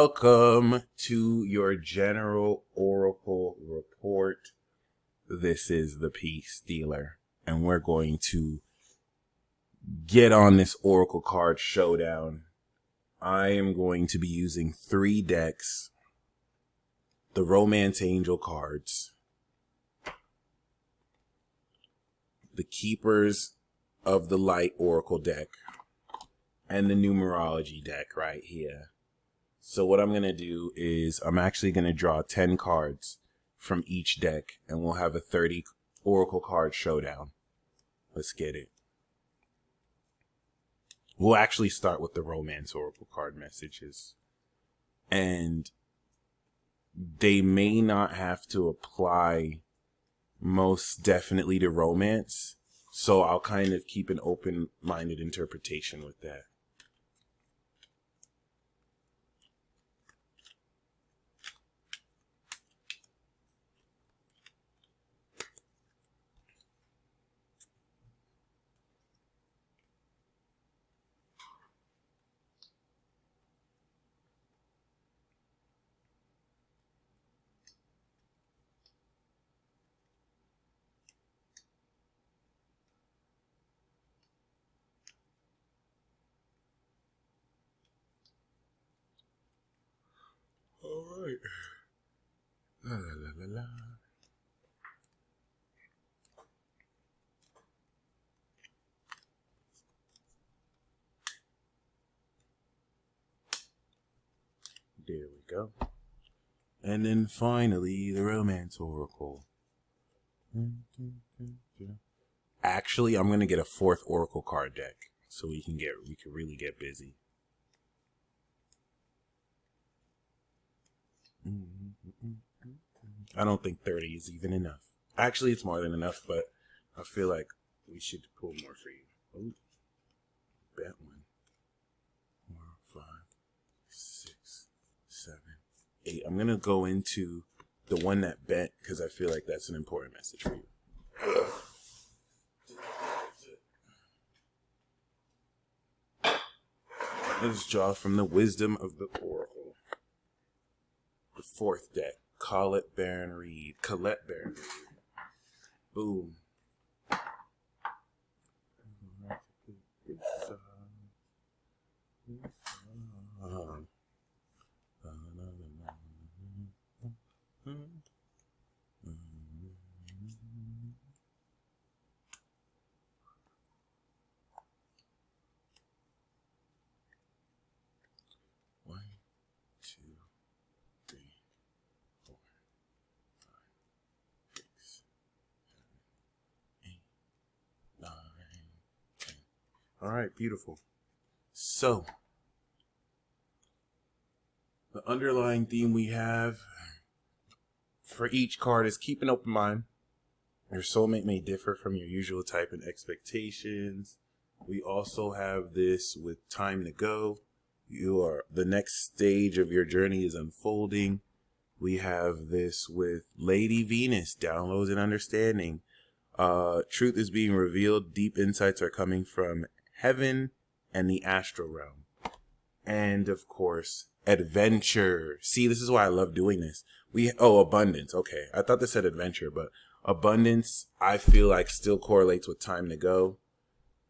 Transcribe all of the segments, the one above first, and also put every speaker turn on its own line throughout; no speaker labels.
Welcome to your general oracle report. This is the Peace Dealer, and we're going to get on this oracle card showdown. I am going to be using 3 decks, the Romance Angel cards, the Keepers of the Light oracle deck, and the numerology deck right here. So what I'm going to do is I'm actually going to draw 10 cards from each deck, and we'll have a 30 oracle card showdown. Let's get it. We'll actually start with the Romance oracle card messages. And they may not have to apply most definitely to romance, so I'll kind of keep an open-minded interpretation with that. All right. La, la, la, la, la. There we go. And then finally, the Romance Oracle. Actually, I'm going to get a 4th Oracle card deck so we can really get busy. I don't think 30 is even enough. Actually, it's more than enough, but I feel like we should pull more for you. Oh, bet 1, 4, 5, 6, 7, 8. I'm going to go into the one that bet because I feel like that's an important message for you. Let's draw from the Wisdom of the Oracle. The 4th deck, Colette Baron Reed. Boom. All right, beautiful. So, the underlying theme we have for each card is keep an open mind. Your soulmate may differ from your usual type and expectations. We also have this with time to go. The next stage of your journey is unfolding. We have this with Lady Venus, downloads and understanding. Truth is being revealed. Deep insights are coming from heaven and the astral realm. And of course, adventure. See, this is why I love doing this. Abundance. Okay, I thought this said adventure, but abundance I feel like still correlates with time to go,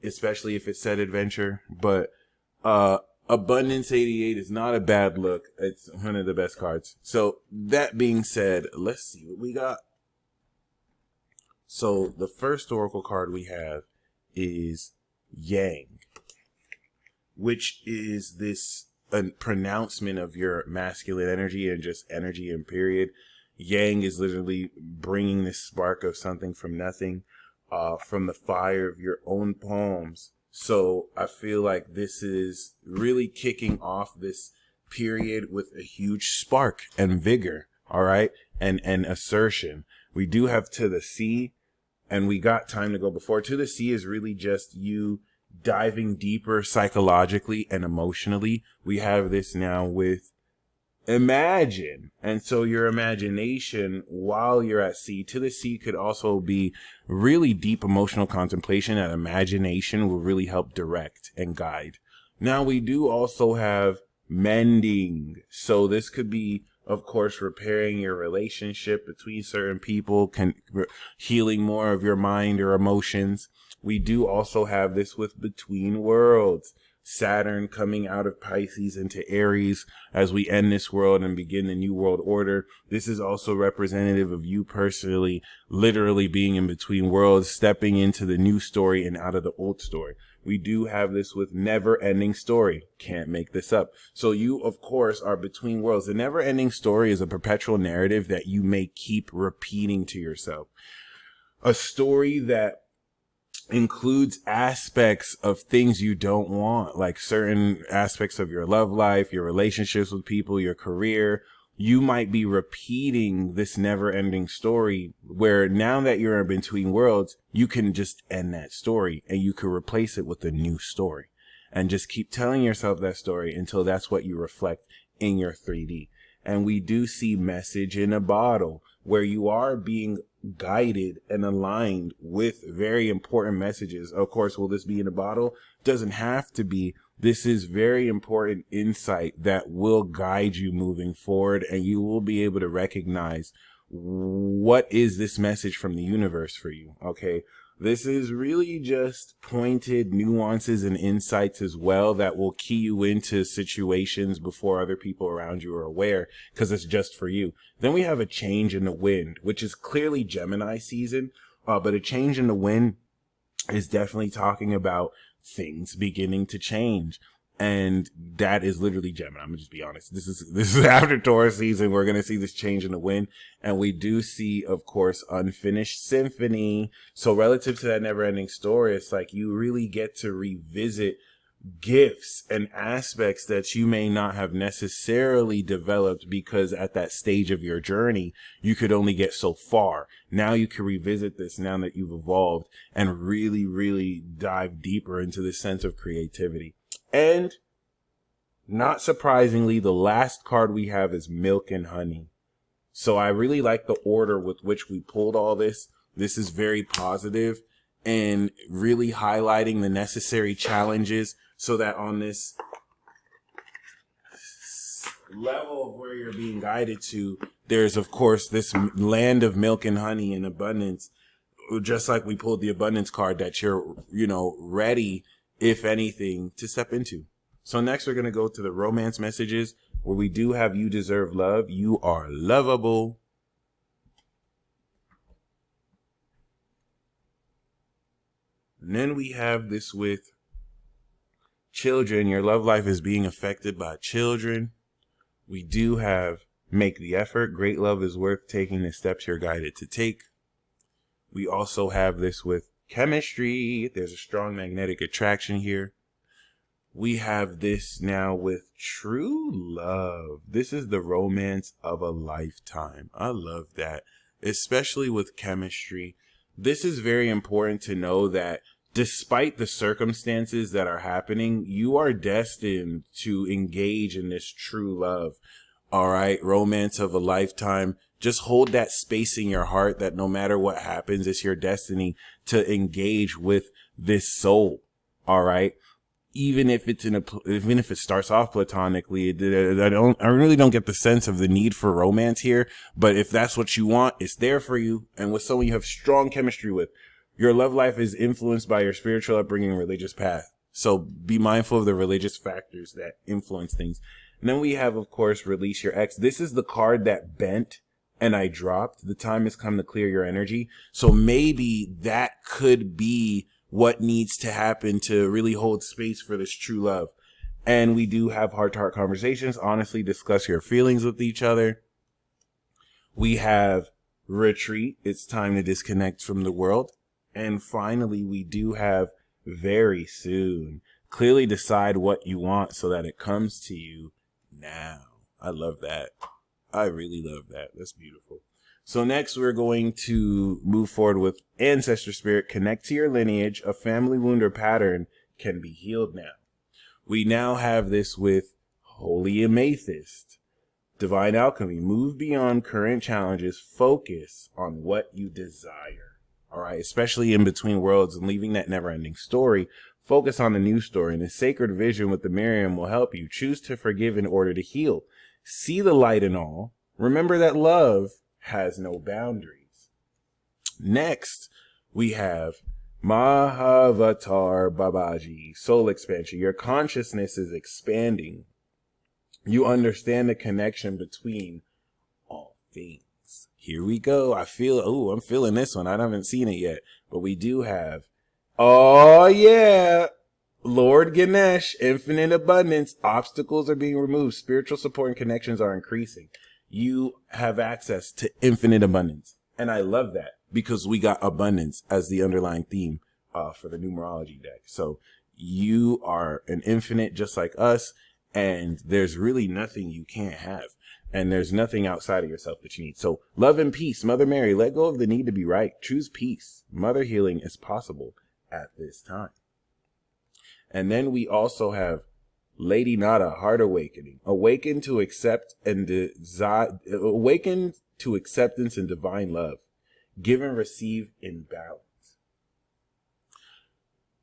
especially if it said adventure. But Abundance 88 is not a bad look. It's one of the best cards. So that being said, let's see what we got. So the first oracle card we have is Yang, which is this pronouncement of your masculine energy and just energy and period. Yang is literally bringing this spark of something from nothing, from the fire of your own palms. So I feel like this is really kicking off this period with a huge spark and vigor. All right. And assertion. We do have To the Sea, and we got Time to Go before. To the Sea is really just you diving deeper psychologically and emotionally. We have this now with Imagine. And so your imagination while you're at sea. To the Sea could also be really deep emotional contemplation, and imagination will really help direct and guide. Now we do also have mending. So this could be, of course, repairing your relationship between certain people, healing more of your mind or emotions. We do also have this with between worlds. Saturn coming out of Pisces into Aries as we end this world and begin the new world order. This is also representative of you personally, literally being in between worlds, stepping into the new story and out of the old story. We do have this with never ending story. Can't make this up. So you, of course, are between worlds. The never ending story is a perpetual narrative that you may keep repeating to yourself. A story that includes aspects of things you don't want, like certain aspects of your love life, your relationships with people, your career. You might be repeating this never ending story where now that you're in between worlds, you can just end that story and you can replace it with a new story and just keep telling yourself that story until that's what you reflect in your 3D. And we do see message in a bottle where you are being guided and aligned with very important messages. Of course, will this be in a bottle? Doesn't have to be. This is very important insight that will guide you moving forward, and you will be able to recognize what is this message from the universe for you. Okay. This is really just pointed nuances and insights as well that will key you into situations before other people around you are aware, because it's just for you. Then we have a change in the wind, which is clearly Gemini season, but a change in the wind is definitely talking about things beginning to change. And that is literally Gemini. I'm gonna just be honest. This is after Taurus season. We're gonna see this change in the wind, and we do see, of course, unfinished symphony. So relative to that never-ending story, it's like you really get to revisit gifts and aspects that you may not have necessarily developed because at that stage of your journey, you could only get so far. Now you can revisit this now that you've evolved and really, really dive deeper into this sense of creativity. And not surprisingly, the last card we have is Milk and Honey. So I really like the order with which we pulled all this. This is very positive and really highlighting the necessary challenges so that on this level of where you're being guided to, there's, of course, this land of milk and honey in abundance, just like we pulled the abundance card that you're, ready, if anything, to step into. So next we're going to go to the romance messages where we do have you deserve love. You are lovable. And then we have this with children. Your love life is being affected by children. We do have make the effort. Great love is worth taking the steps you're guided to take. We also have this with chemistry. There's a strong magnetic attraction here. We have this now with true love. This is the romance of a lifetime. I love that, especially with chemistry. This is very important to know that despite the circumstances that are happening, you are destined to engage in this true love. All right, romance of a lifetime. Just hold that space in your heart that no matter what happens, it's your destiny to engage with this soul. All right. Even if even if it starts off platonically, I really don't get the sense of the need for romance here. But if that's what you want, it's there for you. And with someone you have strong chemistry with, your love life is influenced by your spiritual upbringing and religious path. So be mindful of the religious factors that influence things. And then we have, of course, release your ex. This is the card that bent and I dropped. The time has come to clear your energy. So maybe that could be what needs to happen to really hold space for this true love. And we do have heart-to-heart conversations. Honestly, discuss your feelings with each other. We have retreat. It's time to disconnect from the world. And finally, we do have very soon. Clearly decide what you want so that it comes to you now. I love that. I really love that. That's beautiful. So next we're going to move forward with ancestor spirit. Connect to your lineage. A family wound or pattern can be healed now. We now have this with holy amethyst. Divine alchemy. Move beyond current challenges. Focus on what you desire. All right. Especially in between worlds and leaving that never ending story. Focus on the new story, and the sacred vision with the Miriam will help you. Choose to forgive in order to heal. See the light in all. Remember that love has no boundaries. Next, we have Mahavatar Babaji, soul expansion. Your consciousness is expanding. You understand the connection between all things. Here we go. I'm feeling this one. I haven't seen it yet, but we do have, oh yeah, Lord Ganesh, infinite abundance. Obstacles are being removed. Spiritual support and connections are increasing. You have access to infinite abundance. And I love that because we got abundance as the underlying theme for the numerology deck. So you are an infinite just like us, and there's really nothing you can't have. And there's nothing outside of yourself that you need. So love and peace. Mother Mary, let go of the need to be right. Choose peace. Mother healing is possible at this time. And then we also have Lady Nada, heart awakening. Awaken to accept and awaken to acceptance and divine love. Give and receive in balance.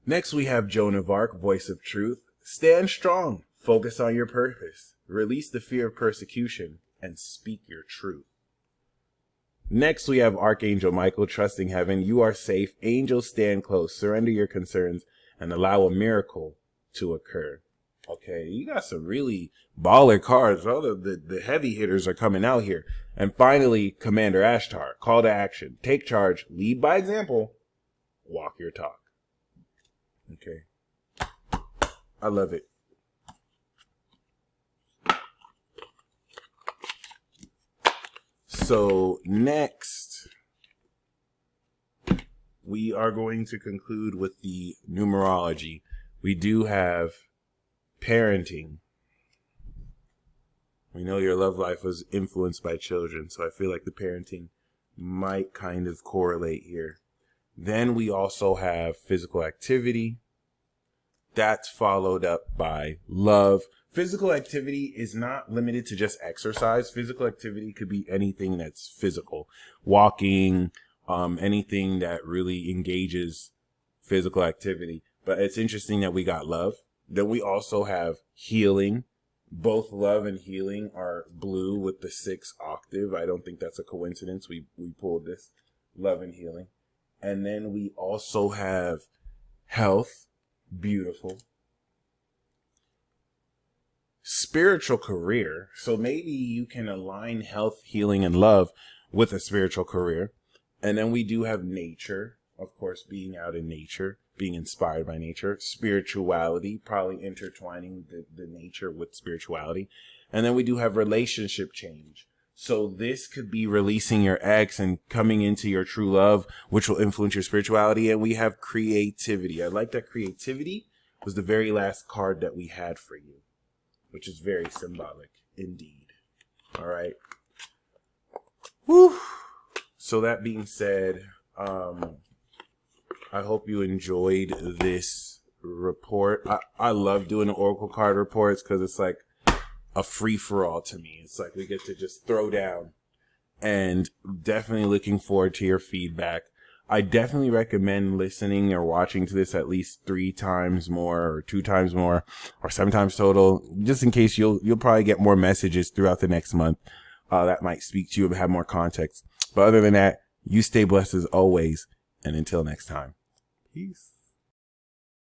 Next we have Joan of Arc, voice of truth. Stand strong. Focus on your purpose. Release the fear of persecution and speak your truth. Next we have Archangel Michael, trusting heaven. You are safe. Angels stand close. Surrender your concerns and allow a miracle to occur. Okay, you got some really baller cards. All the heavy hitters are coming out here. And finally, Commander Ashtar, call to action. Take charge, lead by example, walk your talk. Okay, I love it. So next, we are going to conclude with the numerology. We do have parenting. We know your love life was influenced by children, so I feel like the parenting might kind of correlate here. Then we also have physical activity. That's followed up by love. Physical activity is not limited to just exercise. Physical activity could be anything that's physical. Walking, anything that really engages physical activity. But it's interesting that we got love. Then we also have healing. Both love and healing are blue with the 6th octave. I don't think that's a coincidence. We pulled this, love and healing. And then we also have health, beautiful. Spiritual career. So maybe you can align health, healing, and love with a spiritual career. And then we do have nature, of course, being out in nature, being inspired by nature. Spirituality, probably intertwining the nature with spirituality. And then we do have relationship change. So this could be releasing your ex and coming into your true love, which will influence your spirituality. And we have creativity. I like that creativity was the very last card that we had for you, which is very symbolic indeed. All right. Whew. So that being said, I hope you enjoyed this report. I love doing the Oracle card reports because it's like a free-for-all to me. It's like we get to just throw down, and definitely looking forward to your feedback. I definitely recommend listening or watching to this at least 3 times more or 2 times more or 7 times total, just in case you'll probably get more messages throughout the next month that might speak to you and have more context. But other than that, you stay blessed as always, and until next time. Peace.